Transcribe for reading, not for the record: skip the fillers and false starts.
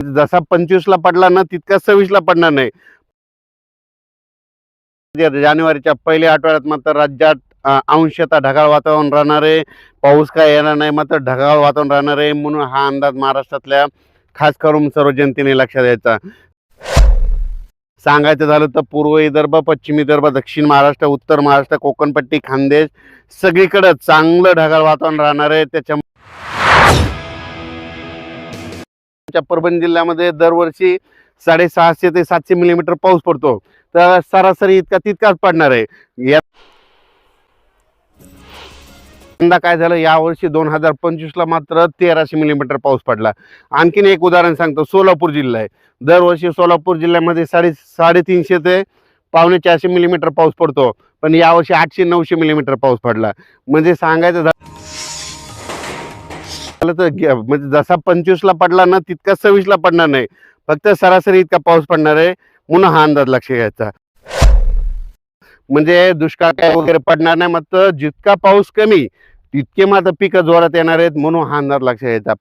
जसा 25ला पडला ना तितका 26ला पडणार नाही. जानेवारीच्या पहिल्या आठवड्यात मात्र राज्यात अंशतः ढगाळ वातावरण राहणार आहे. पाऊस काय येणार नाही, मात्र ढगाळ वातावरण राहणार आहे. म्हणून हा अंदाज महाराष्ट्रातल्या खास करून सर्व जनतेने लक्षात द्यायचा. सांगायचं झालं तर पूर्व विदर्भ, पश्चिम विदर्भ, दक्षिण महाराष्ट्र, उत्तर महाराष्ट्र, कोकणपट्टी, खानदेश सगळीकडे चांगलं ढगाळ वातावरण राहणार आहे. त्याच्या परभणी जिल्ह्यामध्ये दरवर्षी 650 ते 700 मिलीमीटर पाऊस पडतो. तर सरासरी तितकाच पडणार आहे. यंदा काय झालं, यावर्षी 2025ला मात्र 1300 मिलीमीटर पाऊस पडला. आणखीन एक उदाहरण सांगतो, सोलापूर जिल्हा आहे. दरवर्षी सोलापूर जिल्ह्यामध्ये 350 ते 450 मिलीमीटर पाऊस पडतो, पण यावर्षी 800-900 मिलीमीटर पाऊस पडला. म्हणजे सांगायचं झालं तर म्हणजे जसा 25ला पडला ना तितका 26ला पडणार नाही, फक्त सरासरी इतका पाऊस पडणार आहे. म्हणून हा अंदाज लक्ष घ्यायचा. म्हणजे दुष्काळ काय वगैरे पडणार नाही, मात्र जितका पाऊस कमी तितके मात्र पिकं जोरात येणार आहेत. म्हणून हा अंदाज लक्ष घ्यायचा.